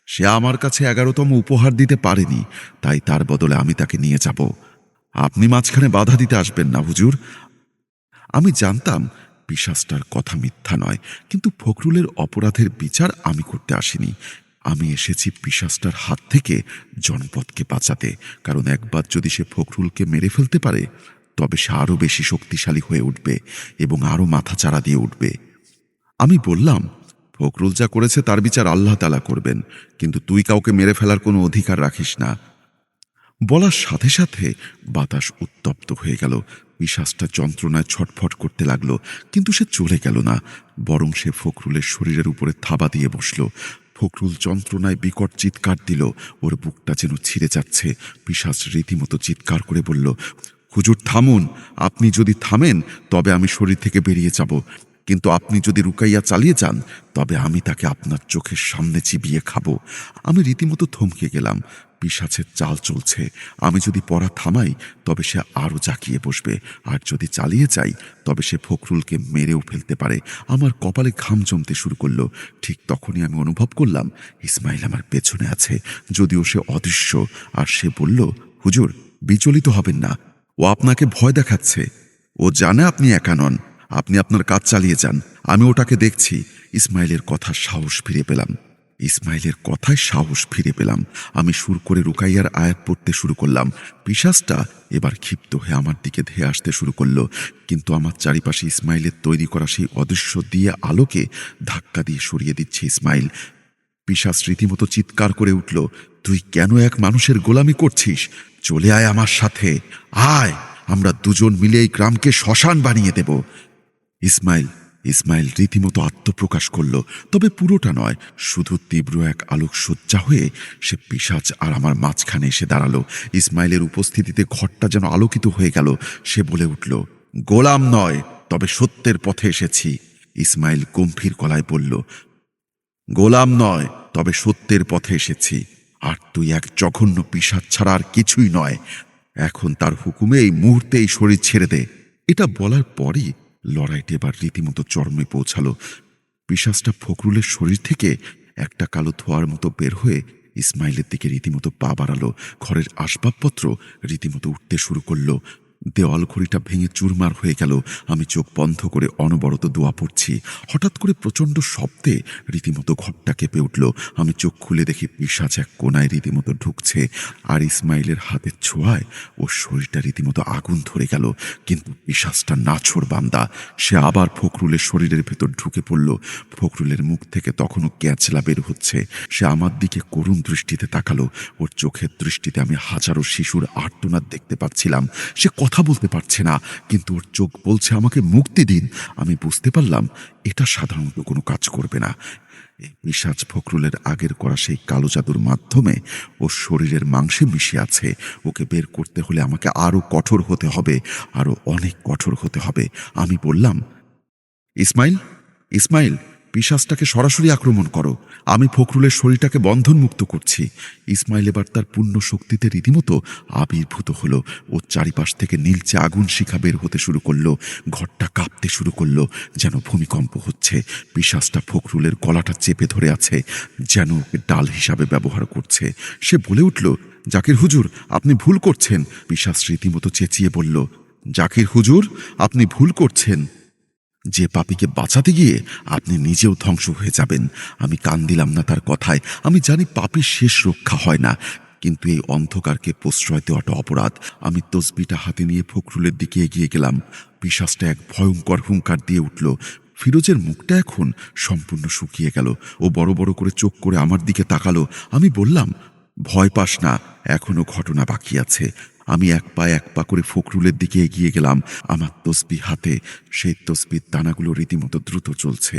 সে আমার কাছে 11তম উপহার দিতে পারেনি, তাই তার বদলে আমি তাকে নিয়ে যাব। আপনি মাঝখানে বাধা দিতে আসবেন না হুজুর। আমি জানতাম পিশাচটার কথা মিথ্যা নয়, কিন্তু ফখরুলের অপরাধের বিচার আমি করতে আসিনি। আমি এসেছি পিশাচটার হাত থেকে জনপদকে বাঁচাতে, কারণ একবার যদি সে ফখরুলকে মেরে ফেলতে পারে তবে সে আরও বেশি শক্তিশালী হয়ে উঠবে এবং আরও মাথাচাড়া দিয়ে উঠবে। আমি বললাম, ফখরুল যা করেছে তার বিচার আল্লাহ তাআলা করবেন, কিন্তু তুই কাউকে মেরে ফেলার কোনো অধিকার রাখিস না। বলার সাথে সাথে বাতাস উত্তপ্ত হয়ে গেল। পিশাচটা যন্ত্রণায় ছটফট করতে লাগলো, কিন্তু সে চলে গেল না, বরং সে ফখরুলের শরীরের উপরে থাবা দিয়ে বসল। ফখরুল যন্ত্রণায় বিকট চিৎকার দিল, ওর বুকটা যেন ছিঁড়ে যাচ্ছে। পিশাচ রীতিমতো চিৎকার করে বলল, হুজুর থামুন, আপনি যদি থামেন তবে আমি শরীর থেকে বেরিয়ে যাব, কিন্তু আপনি যদি রুকাইয়া চালিয়ে যান তবে আমি তাকে আপনার চোখের সামনে চিবিয়ে খাবো। আমি রীতিমতো থমকে গেলাম। পিশাচের চাল চলছে, আমি যদি পড়া থামাই তবে সে আরও জাঁকিয়ে বসবে, আর যদি চালিয়ে যাই তবে সে ফখরুলকে মেরেও ফেলতে পারে। আমার কপালে ঘাম জমতে শুরু করলো। ঠিক তখনই আমি অনুভব করলাম ইসমাইল আমার পেছনে আছে, যদিও সে অদৃশ্য। আর সে বলল, হুজুর বিচলিত হবেন না, ও আপনাকে ভয় দেখাচ্ছে, ও জানে আপনি একা নন, আপনি আপনার কাজ চালিয়ে যান, আমি ওটাকে দেখছি। ইসমাইলের কথা সাহস ফিরে পেলাম। ইসমাইলের কথায় সাহস ফিরে পেলাম। আমি সুর করে রুকাইয়ার আয়াত পড়তে শুরু করলাম। পিশাচটা এবার ক্ষিপ্ত হয়ে আমার দিকে ধেয়ে আসতে শুরু করলো, কিন্তু আমার চারিপাশে ইসমাইলের তৈরি করা সেই অদৃশ্য দিয়ে আলোকে ধাক্কা দিয়ে সরিয়ে দিচ্ছে ইসমাইল। পিশাচ রীতিমতো চিৎকার করে উঠল, তুই কেন এক মানুষের গোলামি করছিস? চলে আয় আমার সাথে, আয়, আমরা দুজন মিলে এই গ্রামকে শ্মশান বানিয়ে দেব। ইসমাইল ইসমাইল রীতিমতো আত্মপ্রকাশ করল, তবে পুরোটা নয়, শুধু তীব্র এক আলোকসজ্জা হয়ে সে পিশাচ আর আমার মাঝখানে এসে দাঁড়ালো। ইসমাইলের উপস্থিতিতে ঘরটা যেন আলোকিত হয়ে গেল। সে বলে উঠল, গোলাম নয়, তবে সত্যের পথে এসেছি। ইসমাইল গম্ভীর গলায় বলল, গোলাম নয়, তবে সত্যের পথে এসেছি। আর তুই এক জঘন্য পিশাচ ছাড়া আর কিছুই নয়। এখন তার হুকুমে এই মুহূর্তে এই শরীর ছেড়ে দে। এটা বলার পরই লড়াইটা এবার রীতিমতো চরমে পৌঁছালো। পিশাচটা ফখরুলের শরীর থেকে একটা কালো ধোঁয়ার মতো বের হয়ে ইসমাইলের দিকে রীতিমতো পা বাড়ালো। ঘরের আসবাবপত্র রীতিমতো উঠতে শুরু করলো। দেওয়াল ঘড়িটা ভেঙে চুরমার হয়ে গেল। আমি চোখ বন্ধ করে অনবরত দোয়া পড়ছি। হঠাৎ করে প্রচণ্ড শব্দে রীতিমতো ঘরটা কেঁপে উঠল। আমি চোখ খুলে দেখি পিশাচ এক কোনায় রীতিমতো ঢুকছে, আর ইসমাইলের হাতের ছোঁয়ায় ওর শরীরটা রীতিমতো আগুন ধরে গেল। কিন্তু পিশাচটা নাছোড় বান্দা, সে আবার ফখরুলের শরীরের ভেতর ঢুকে পড়ল। ফখরুলের মুখ থেকে তখনও ক্যাঁচলা বের হচ্ছে। সে আমার দিকে করুণ দৃষ্টিতে তাকালো। ওর চোখের দৃষ্টিতে আমি হাজারো শিশুর আর্তনাদ দেখতে পাচ্ছিলাম। সে কথা বলতে পারছে না, কিন্তু ওর চোখ বলছে আমাকে মুক্তি দিন। আমি বুঝতে পারলাম এটা সাধারণত কোনো কাজ করবে না। এই পিশাচ ফখরুলের আগের করা সেই কালো জাদুর মাধ্যমে ওর শরীরের মাংসে মিশে আছে। ওকে বের করতে হলে আমাকে আরো কঠোর হতে হবে, আরো অনেক কঠোর হতে হবে। আমি বললাম, ইসমাইল, ইসমাইল, পিশাচটাকে সরাসরি আক্রমণ করো, আমি ফখরুলের শরীরটাকে বন্ধনমুক্ত করছি। ইসমাইল এবার তার পূর্ণ শক্তিতে রীতিমতো আবির্ভূত হলো। ওর চারিপাশ থেকে নীলচে আগুন শিখা বের হতে শুরু করলো। ঘরটা কাঁপতে শুরু করলো, যেন ভূমিকম্প হচ্ছে। পিশাচটা ফখরুলের গলাটা চেপে ধরে আছে, যেন ওকে ডাল হিসাবে ব্যবহার করছে। সে বলে উঠল, জাকির হুজুর, আপনি ভুল করছেন। পিশাচ রীতিমতো চেঁচিয়ে বলল, জাকির হুজুর, আপনি ভুল করছেন। যে পাপীকে বাঁচাতে গিয়ে আপনি নিজেও ধ্বংস হয়ে যাবেন। আমি কান দিলাম না তার কথায়। আমি জানি পাপীর শেষ রক্ষা হয় না, কিন্তু এই অন্ধকারকে প্রশ্রয় দেওয়াটা অপরাধ। আমি তসবিটা হাতে নিয়ে ফখরুলের দিকে এগিয়ে গেলাম। পিশাচটা এক ভয়ঙ্কর হুঙ্কার দিয়ে উঠল। ফিরোজের মুখটা এখন সম্পূর্ণ শুকিয়ে গেল। ও বড় বড় করে চোখ করে আমার দিকে তাকালো। আমি বললাম, ভয় পাস না, এখনো ঘটনা বাকি আছে। আমি এক পা করে ফখরুলের দিকে এগিয়ে গেলাম, আমার তসবিহ হাতে। সেই তসবির দানাগুলো রীতিমতো দ্রুত চলছে,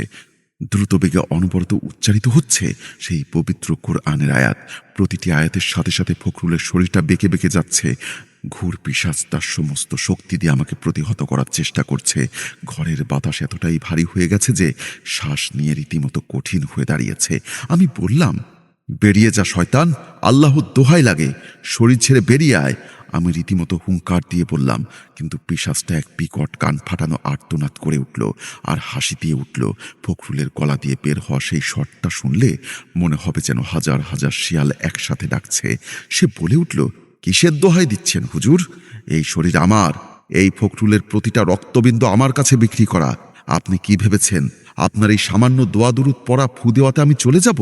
দ্রুত বেগে অনবরত উচ্চারিত হচ্ছে সেই পবিত্র কোরআনের আয়াত। প্রতিটি আয়াতের সাথে সাথে ফখরুলের শরীরটা বেঁকে বেঁকে যাচ্ছে। ঘুর পিশাচ তার সমস্ত শক্তি দিয়ে আমাকে প্রতিহত করার চেষ্টা করছে। ঘরের বাতাস এতটাই ভারী হয়ে গেছে যে শ্বাস নিয়ে রীতিমতো কঠিন হয়ে দাঁড়িয়েছে। আমি বললাম, বেরিয়ে যা শয়তান, আল্লাহর দোহাই লাগে, শরীর ছেড়ে বেরিয়ে আয়। আমি রীতিমতো হুঙ্কার দিয়ে বললাম, কিন্তু পিশাচটা এক বিকট কান ফাটানো আর্তনাদ করে উঠল আর হাসি দিয়ে উঠল। ফখরুলের গলা দিয়ে বের হওয়া সেই শটটা শুনলে মনে হবে যেন হাজার হাজার শিয়াল একসাথে ডাকছে। সে বলে উঠল, কিসের দোহাই দিচ্ছেন হুজুর? এই শরীর আমার, এই ফখরুলের প্রতিটা রক্তবিন্দু আমার কাছে বিক্রি করা। আপনি কি ভেবেছেন আপনার এই সামান্য দোয়া দুরুদ পড়া ফু দেওয়াতে আমি চলে যাব?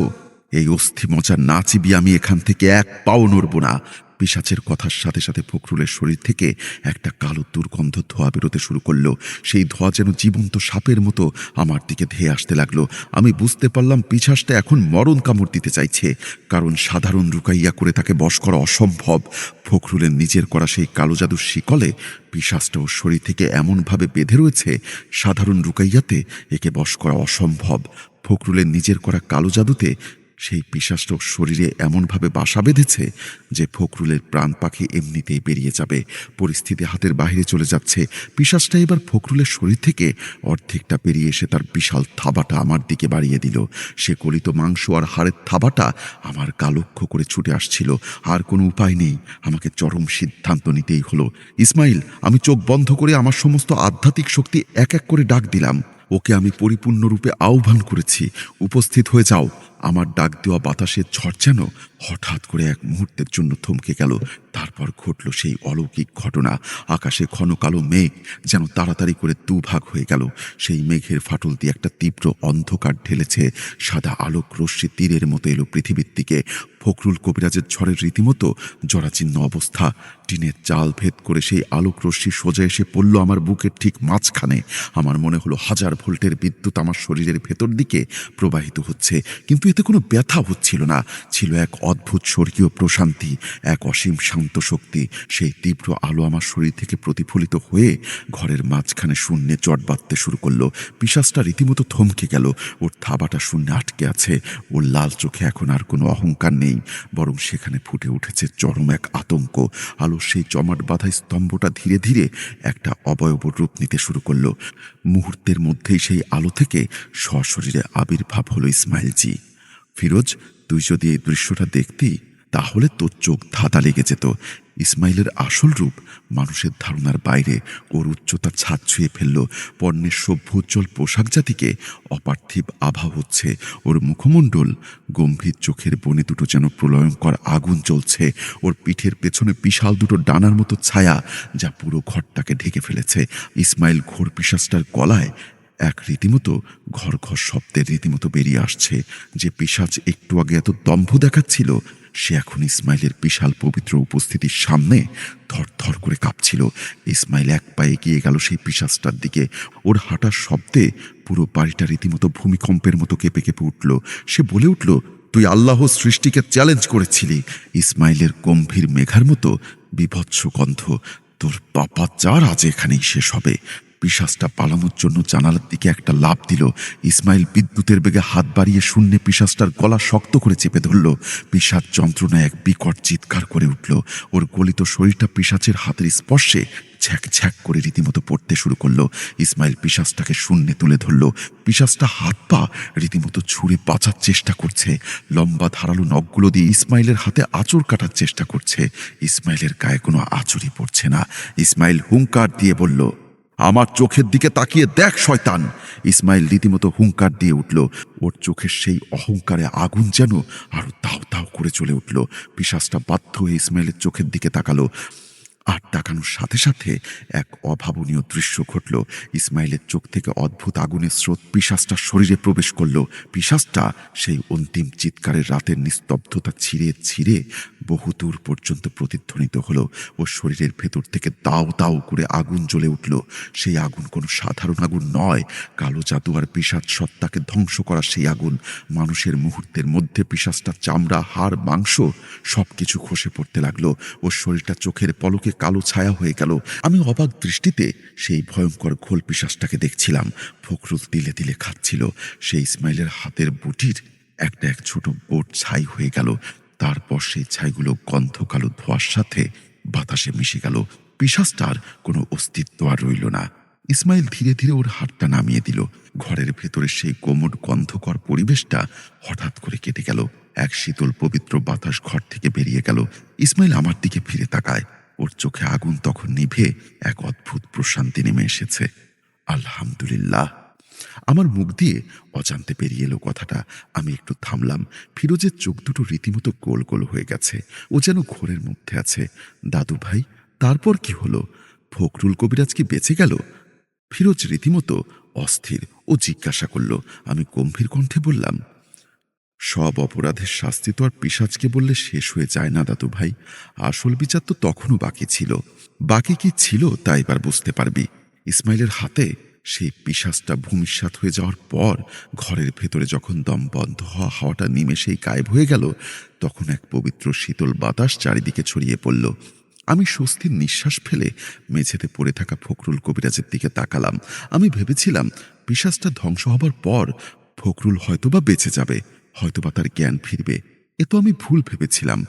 এই অস্থি মজা না চিবিয়ে আমি এখান থেকে এক পাও নড়ব না। পিশাচের কথার সাথে সাথে ফখরুলের শরীর থেকে একটা কালো দুর্গন্ধ ধোঁয়া বেরোতে শুরু করলো। সেই ধোঁয়া যেন জীবন্ত সাপের মতো আমার দিকে ধেয়ে আসতে লাগলো। আমি বুঝতে পারলাম পিশাচটা এখন মরণ কামড় দিতে চাইছে, কারণ সাধারণ রুকাইয়া করে তাকে বশ করা অসম্ভব। ফখরুলের নিজের করা সেই কালো জাদুর শিকলে পিশাচটা ওর শরীর থেকে এমনভাবে বেঁধে রয়েছে, সাধারণ রুকাইয়াতে একে বশ করা অসম্ভব। ফখরুলের নিজের করা কালো জাদুতে সেই পিশাচটা ওর শরীরে এমনভাবে বাসা বেঁধেছে যে ফখরুলের প্রাণ পাখি এমনিতেই বেরিয়ে যাবে। পরিস্থিতি হাতের বাইরে চলে যাচ্ছে। পিশাচটা এবার ফখরুলের শরীর থেকে অর্ধেকটা বেরিয়ে এসে তার বিশাল থাবাটা আমার দিকে বাড়িয়ে দিল। সে গলিত মাংস আর হাড়ের থাবাটা আমার গা লক্ষ্য করে ছুটে আসছিল। আর কোনো উপায় নেই, আমাকে চরম সিদ্ধান্ত নিতেই হলো। ইসমাইল, আমি চোখ বন্ধ করে আমার সমস্ত আধ্যাত্মিক শক্তি এক এক করে ডাক দিলাম। ওকে আমি পরিপূর্ণরূপে আহ্বান করেছি, উপস্থিত হয়ে যাও। আমার ডাক দেওয়া বাতাসের ঝড় যেন হঠাৎ করে এক মুহূর্তের জন্য থমকে গেল। তারপর ঘটল সেই অলৌকিক ঘটনা। আকাশে ঘন কালো মেঘ যেন তাড়াতাড়ি করে দুভাগ হয়ে গেল। সেই মেঘের ফাটল দিয়ে একটা তীব্র অন্ধকার ঢেলেছে। সাদা আলোক রশ্মি তীরের মতো এলো পৃথিবীর দিকে। ফখরুল কবিরাজের ঝড়ের রীতিমতো জরাচীর্ণ অবস্থা। টিনের চাল ভেদ করে সেই আলোক রশ্মি সোজা এসে পড়ল আমার বুকের ঠিক মাঝখানে। আমার মনে হলো 1000 ভোল্টের বিদ্যুৎ আমার শরীরের ভেতর দিকে প্রবাহিত হচ্ছে, কিন্তু এতে কোনো ব্যথা হচ্ছিল না। ছিল এক অদ্ভুত স্বর্গীয় প্রশান্তি, এক অসীম শান্ত শক্তি। সেই তীব্র আলো আমার শরীর থেকে প্রতিফলিত হয়ে ঘরের মাঝখানে শূন্যে জট বাঁধতে শুরু করলো। পিশাচটা রীতিমতো থমকে গেল। ওর থাবাটা শূন্যে আটকে আছে। ওর লাল চোখে এখন আর কোনো অহংকার নেই, বরং সেখানে ফুটে উঠেছে চরম এক আতঙ্ক। আলোর সেই জমাট বাঁধা স্তম্ভটা ধীরে ধীরে একটা অবয়ব রূপ নিতে শুরু করলো। মুহূর্তের মধ্যেই সেই আলো থেকে সশরীরে আবির্ভাব হলো ইসমাইলজি। ফিরোজ, তুই যদি এই দৃশ্যটা দেখতি তাহলে তোর চোখ ধাঁধা লেগে যেত। ইসমাইলের আসল রূপ মানুষের ধারণার বাইরে। ওর উচ্চতা ছাদ ছুঁয়ে ফেলল। পর্ণের সভ্য উজ্জ্বল পোশাক জাতিকে অপার্থিব আভা হচ্ছে। ওর মুখমণ্ডল গম্ভীর, চোখের বনে দুটো যেন প্রলয়ঙ্কর আগুন জ্বলছে। ওর পিঠের পেছনে বিশাল দুটো ডানার মতো ছায়া, যা পুরো ঘরটাকে ঢেকে ফেলেছে। ইসমাইল ঘোর পিশাচটার গলায় এক রীতিমতো ঘর ঘর শব্দের রীতিমতো বেরিয়ে আসছে। যে পিশাচ একটু আগে এত দম্ভ দেখাচ্ছিল, সে এখন ইসমাইলের বিশাল পবিত্র উপস্থিতির সামনে থরথর করে কাঁপছিল। ইসমাইল এক পায়ে এগিয়ে গেল সেই পিশাচটার দিকে। ওর হাঁটার শব্দে পুরো বাড়িটা রীতিমতো ভূমিকম্পের মতো কেঁপে কেঁপে উঠল। সে বলে উঠল, তুই আল্লাহ সৃষ্টিকে চ্যালেঞ্জ করেছিলি। ইসমাইলের গম্ভীর মেঘার মতো বিভৎস গন্ধ, তোর বাবা চার আজ এখানেই শেষ হবে। পিশাচটা পালানোর জন্য জানালার দিকে একটা লাফ দিল। ইসমাইল বিদ্যুতের বেগে হাত বাড়িয়ে শূন্যে পিশাচটার গলা শক্ত করে চেপে ধরল। পিশাচ যন্ত্রণায় এক বিকট চিৎকার করে উঠল। ওর গলিত শরীরটা পিশাচের হাতের স্পর্শে ছ্যাক ছ্যাক করে রীতিমতো পড়তে শুরু করলো। ইসমাইল পিশাচটাকে শূন্যে তুলে ধরল। পিশাচটা হাত পা রীতিমতো ছুঁড়ে বাঁচার চেষ্টা করছে। লম্বা ধারালো নখগুলো দিয়ে ইসমাইলের হাতে আঁচড় কাটার চেষ্টা করছে। ইসমাইলের গায়ে কোনো আঁচড়ই পড়ছে না। ইসমাইল হুঙ্কার দিয়ে বলল, আমার চোখের দিকে তাকিয়ে দেখ শয়তান। ইসমাইল রীতিমতো হুঙ্কার দিয়ে উঠল। ওর চোখের সেই অহংকারে আগুন যেন আরো দাও দাও করে চলে উঠল। পিশাচটা বাধ্য হয়ে ইসমাইলের চোখের দিকে তাকালো। আর তাকানোর সাথে সাথে এক অভাবনীয় দৃশ্য ঘটল। ইসমাইলের চোখ থেকে অদ্ভুত আগুনের স্রোত পিশাচটার শরীরে প্রবেশ করল। পিশাচটা সেই অন্তিম চিৎকারের রাতের নিস্তব্ধতা ছিঁড়ে ছিঁড়ে বহুদূর পর্যন্ত প্রতিধ্বনিত হলো। ওর শরীরের ভেতর থেকে দাও দাও করে আগুন জ্বলে উঠল। সেই আগুন কোনো সাধারণ আগুন নয়, কালো জাদু আর পিশাচ সত্তাকে ধ্বংস করা সেই আগুন। মানুষের মুহূর্তের মধ্যে পিশাচটার চামড়া, হাড়, মাংস সবকিছু খসে পড়তে লাগলো। ওর শরীরটা চোখের পলকে কালো ছায়া হয়ে গেল। আমি অবাক দৃষ্টিতে সেই ভয়ঙ্কর ঘোল পিশাচটাকে দেখছিলাম। ফখরুল তিলে তিলে খাচ্ছিল। সেই ইসমাইলের হাতের বুটির একটা এক ছোট বোট ছাই হয়ে গেল। তারপর সেই ছাইগুলো গন্ধ কালো ধোঁয়ার সাথে বাতাসে মিশে গেল। পিশাচটার কোনো অস্তিত্ব আর রইল না। ইসমাইল ধীরে ধীরে ওর হাতটা নামিয়ে দিল। ঘরের ভেতরে সেই কোমট গন্ধকর পরিবেশটা হঠাৎ করে কেটে গেল। এক শীতল পবিত্র বাতাস ঘর থেকে বেরিয়ে গেল। ইসমাইল আমার দিকে ফিরে তাকায়। ওর চোখে আগুন তখন নিভে এক অদ্ভুত প্রশান্তি নেমে এসেছে। আলহামদুলিল্লাহ। আমার মুখ দিয়ে অজান্তে বেরিয়ে এলো কথাটা। আমি একটু থামলাম। ফিরোজের চোখ দুটো রীতিমতো গোল গোল হয়ে গেছে। ও যেন ঘোরের মধ্যে আছে। দাদু ভাই, তারপর কি হলো? ফখরুল কবিরাজ কি বেঁচে গেল? ফিরোজ রীতিমতো অস্থির ও জিজ্ঞাসা করল। আমি গম্ভীর কণ্ঠে বললাম, সব অপরাধের শাস্তি তো আর পিশাচকে বললে শেষ হয়ে যায় না দাদু ভাই। আসল বিচার তো তখনও বাকি ছিল। বাকি কি ছিল তা এবার বুঝতে পারবি। ইসমাইলের হাতে সেই পিশাচটা ভূমিসাৎ হয়ে যাওয়ার পর ঘরের ভেতরে যখন দম বন্ধ হওয়া হাওয়াটা নিমেষেই গায়েব হয়ে গেল, তখন এক পবিত্র শীতল বাতাস চারিদিকে ছড়িয়ে পড়ল। আমি স্বস্তির নিঃশ্বাস ফেলে মেঝেতে পড়ে থাকা ফখরুল কবিরাজের দিকে তাকালাম। আমি ভেবেছিলাম পিশাচটা ধ্বংস হবার পর ফখরুল হয়তোবা বেঁচে যাবে, হয়তোবা তার জ্ঞান ফিরবে। এ তো আমি ভুল ভেবেছিলাম।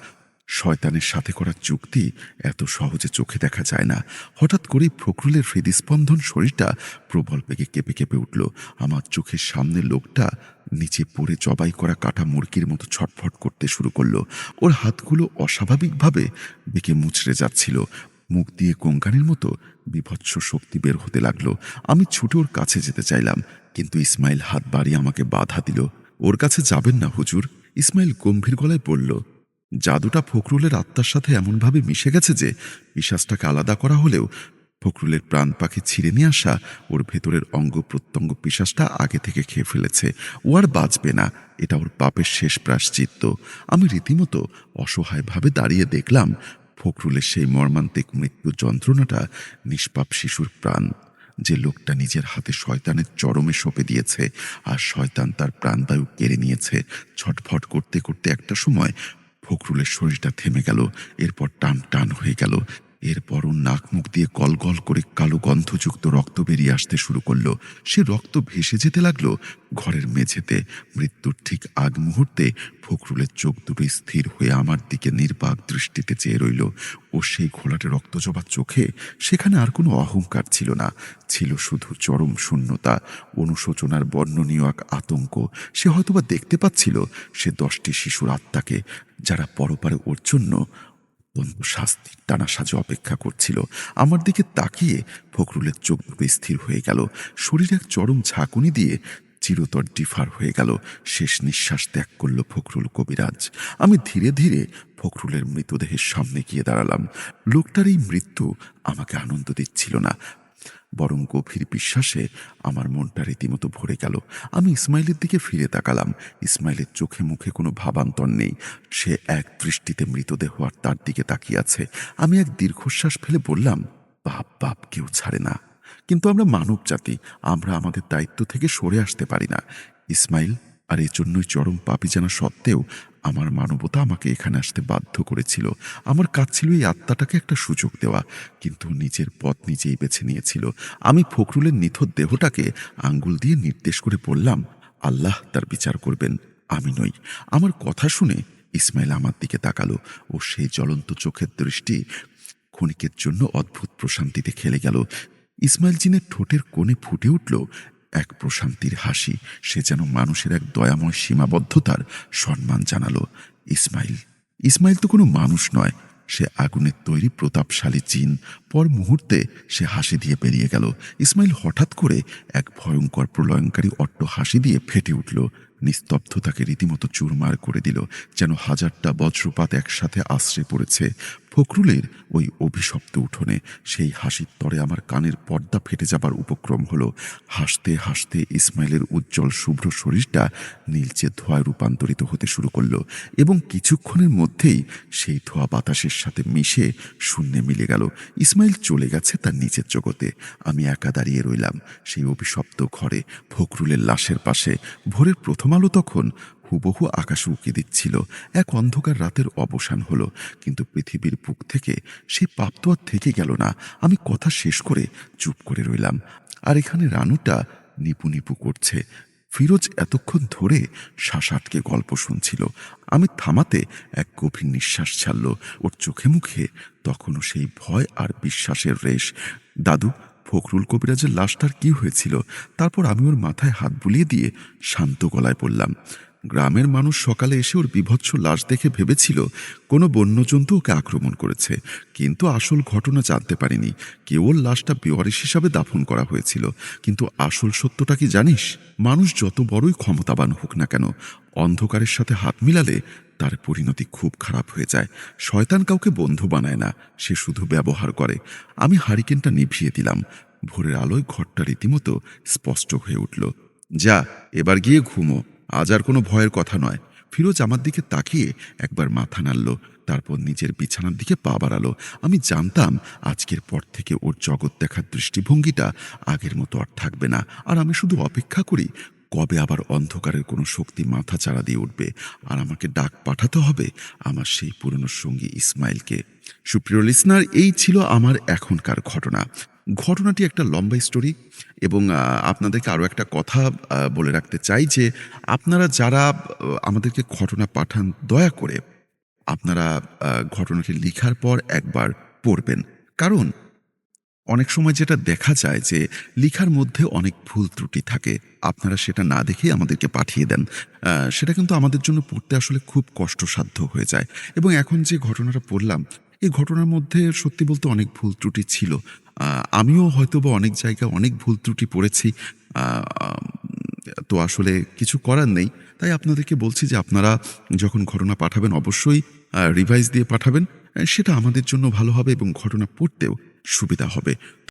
শয়তানের সাথে করা চুক্তি এত সহজে চোখে দেখা যায় না। হঠাৎ করেই ফখরুলের হৃদস্পন্দন শরীরটা প্রবল বেগে কেঁপে কেঁপে উঠল। আমার চোখের সামনে লোকটা নিচে পড়ে জবাই করা কাটা মুরগির মতো ছটফট করতে শুরু করলো। ওর হাতগুলো অস্বাভাবিকভাবে বেঁকে মুচড়ে যাচ্ছিল। মুখ দিয়ে গঙ্গানের মতো বিভৎস শক্তি বের হতে লাগলো। আমি ছুটে ওর কাছে যেতে চাইলাম, কিন্তু ইসমাইল হাত বাড়িয়ে আমাকে বাধা দিল। ওর কাছে যাবেন না হুজুর। ইসমাইল গম্ভীর গলায় বলল, জাদুটা ফখরুলের আত্মার সাথে এমনভাবে মিশে গেছে যে পিশাচটাকে আলাদা করা হলেও ফখরুলের প্রাণ পাখি ছিঁড়ে নিয়ে আসা ওর ভেতরের অঙ্গ প্রত্যঙ্গ পিশাচটা আগে থেকে খেয়ে ফেলেছে। ও আর বাঁচবে না। এটা ওর পাপের শেষ প্রায়শ্চিত্ত। আমি রীতিমতো অসহায়ভাবে দাঁড়িয়ে দেখলাম ফখরুলের সেই মর্মান্তিক মৃত্যু যন্ত্রণাটা। নিষ্পাপ শিশুর প্রাণ যে লোকটা নিজের হাতে শয়তানের চরমে সঁপে দিয়েছে, আর শয়তান তার প্রাণবায়ু কেড়ে নিয়েছে। ছটফট করতে করতে একটা সময় ফখরুলের শরীরটা থেমে গেল। এরপর টান টান হয়ে গেল। এরপর ওর নাক মুখ দিয়ে গল গল করে কালো গন্ধযুক্ত রক্ত বেরিয়ে আসতে শুরু করলো। সে রক্ত ভেসে যেতে লাগলো ঘরের মেঝেতে। মৃত্যুর ঠিক আগ মুহূর্তে ফখরুলের চোখ দুটো স্থির হয়ে আমার দিকে নির্বাক দৃষ্টিতে চেয়ে রইল। ও সেই ঘোলাটে রক্তজবা চোখে সেখানে আর কোনো অহংকার ছিল না, ছিল শুধু চরম শূন্যতা, অনুশোচনার বর্ণনীয় এক আতঙ্ক। সে হয়তোবা দেখতে পাচ্ছিল সে 10টি শিশুর আত্মাকে, যারা পরপারে ওর জন্য অত্যন্ত শাস্তির টানা সাজে অপেক্ষা করছিল। আমার দিকে তাকিয়ে ফখরুলের চোখ দুটো স্থির হয়ে গেল। শরীর এক চরম ঝাঁকুনি দিয়ে চিরতর ডিফার হয়ে গেল। শেষ নিঃশ্বাস ত্যাগ করল ফখরুল কবিরাজ। আমি ধীরে ধীরে ফখরুলের মৃতদেহের সামনে গিয়ে দাঁড়ালাম। লোকটার এই মৃত্যু আমাকে আনন্দ দিচ্ছিল না, বরং গভীর বিশ্বাসে আমার মনটা রীতিমতো ভরে গেল। আমি ইসমাইলের দিকে ফিরে তাকালাম। ইসমাইলের চোখে মুখে কোনো ভাবান্তর নেই। সে এক দৃষ্টিতে মৃতদেহ আর তার দিকে তাকিয়ে আছে। আমি এক দীর্ঘশ্বাস ফেলে বললাম, বাপ বাপ কেউ ছাড়ে না, কিন্তু আমরা মানব জাতি, আমরা আমাদের দায়িত্ব থেকে সরে আসতে পারি না। ইসমাইল আর এই জন্যই চরম পাপী জানা সত্ত্বেও আমার মানবতা আমাকে এখানে আসতে বাধ্য করেছিল। আমার কাজ ছিল এই আত্মাটাকে একটা সুযোগ দেওয়া, কিন্তু নিজের পথ নিজেই বেছে নিয়েছিল। আমি ফখরুলের নিথর দেহটাকে আঙ্গুল দিয়ে নির্দেশ করে বললাম, আল্লাহ তার বিচার করবেন, আমি নই। আমার কথা শুনে ইসমাইল আমার দিকে তাকালো ও সেই জ্বলন্ত চোখের দৃষ্টি ক্ষণিকের জন্য অদ্ভুত প্রশান্তিতে খেলে গেল। ইসমাইল জিনের ঠোঁটের কোণে ফুটে উঠল এক প্রশান্তির হাসি। সে যেন মানুষের এক দয়াময় সীমাবদ্ধতার সম্মান জানালো। ইসমাইল ইসমাইল তো কোনো মানুষ নয়, সে আগুনের তৈরি প্রতাপশালী জিন। পর মুহূর্তে সে হাসি দিয়ে বেরিয়ে গেল। ইসমাইল হঠাৎ করে এক ভয়ঙ্কর প্রলয়ঙ্কারী অট্ট হাসি দিয়ে ফেটে উঠল। নিস্তব্ধতাকে রীতিমতো চুরমার করে দিল, যেন হাজারটা বজ্রপাত একসাথে আশ্রে পড়েছে ফখরুলের ওই অভিশপ্ত উঠোনে। সেই হাসির তরে আমার কানের পর্দা ফেটে যাবার উপক্রম হলো। হাসতে হাসতে ইসমাইলের উজ্জ্বল শুভ্র শরীরটা নীলচে ধোঁয়ায় রূপান্তরিত হতে শুরু করলো, এবং কিছুক্ষণের মধ্যেই সেই ধোঁয়া বাতাসের সাথে মিশে শূন্যে মিলে গেল। ইসমাইল চলে গেছে তার নিজের জগতে। আমি একা দাঁড়িয়ে রইলাম সেই অভিশপ্ত ঘরে, ফখরুলের লাশের পাশে। ভোরের প্রথম আলো তখন হুবহু আকাশে উঁকি দিচ্ছিল। এক অন্ধকার রাতের অবসান হলো, কিন্তু পৃথিবীর বুক থেকে সেই পাপ তো আর থেকে গেল না। আমি কথা শেষ করে চুপ করে রইলাম। আর এখানে রানুটা নিপু নিপু করছে। ফিরোজ এতক্ষণ ধরে শ্বাস আটকে গল্প শুনছিল। আমি থামাতে এক গভীর নিঃশ্বাস ছাড়ল। ওর চোখে মুখে তখনও সেই ভয় আর বিশ্বাসের রেশ। দাদু, ফখরুল কবিরাজের লাশটার কি হয়েছিল? তারপর আমি ওর মাথায় হাত বুলিয়ে দিয়ে শান্ত গলায় বললাম, গ্রামের মানুষ সকালে এসে ওর বিভৎস লাশ দেখে ভেবেছিল কোনো বন্যজন্তু ওকে আক্রমণ করেছে, কিন্তু আসল ঘটনা জানতে পারিনি। কেবল লাশটা বেওয়ারিশ হিসাবে দাফন করা হয়েছিল। কিন্তু আসল সত্যটা কি জানিস? মানুষ যত বড়ই ক্ষমতাবান হোক না কেন, অন্ধকারের সাথে হাত মিলালে তার পরিণতি খুব খারাপ হয়ে যায়। শয়তান কাউকে বন্ধু বানায় না, সে শুধু ব্যবহার করে। আমি হারিকেনটা নিভিয়ে দিলাম। ভোরের আলোয় ঘরটা রীতিমতো স্পষ্ট হয়ে উঠল। যা, এবার গিয়ে ঘুমো, আজ আর কোনো ভয়ের কথা নয়। ফিরোজ আমার দিকে তাকিয়ে একবার মাথা নাড়ল, তারপর নিজের বিছানার দিকে পা বাড়ালো। আমি জানতাম আজকের পর থেকে ওর জগৎ দেখার দৃষ্টিভঙ্গিটা আগের মতো আর থাকবে না। আর আমি শুধু অপেক্ষা করি কবে আবার অন্ধকারের কোনো শক্তি মাথা চাড়া দিয়ে উঠবে আর আমাকে ডাক পাঠাতে হবে আমার সেই পুরনো সঙ্গী ইসমাইলকে। সুপ্রিয় লিসনার, এই ছিল আমার এখনকার ঘটনা। ঘটনাটি একটা লম্বা স্টোরি এবং আপনাদেরকে আরও একটা কথা বলে রাখতে চাই যে আপনারা যারা আমাদেরকে ঘটনা পাঠান, দয়া করে আপনারা ঘটনাটি লিখার পর একবার পড়বেন। কারণ অনেক সময় যেটা দেখা যায় যে লিখার মধ্যে অনেক ভুল ত্রুটি থাকে। আপনারা সেটা না দেখেই আমাদেরকে পাঠিয়ে দেন। সেটা কিন্তু আমাদের জন্য পড়তে আসলে খুব কষ্টসাধ্য হয়ে যায়। এবং এখন যে ঘটনাটা পড়লাম, এই ঘটনার মধ্যে সত্যি বলতে অনেক ভুল ত্রুটি ছিল। আমিও হয়তোবা অনেক জায়গায় অনেক ভুল ত্রুটি পড়েছি। আ আম তো আসলে কিছু করার নেই। তাই আপনাদেরকে বলছি যে আপনারা যখন ঘটনা পাঠাবেন অবশ্যই রিভাইজ দিয়ে পাঠাবেন। সেটা আমাদের জন্য ভালো হবে এবং ঘটনা পড়তেও সুবিধা হবে।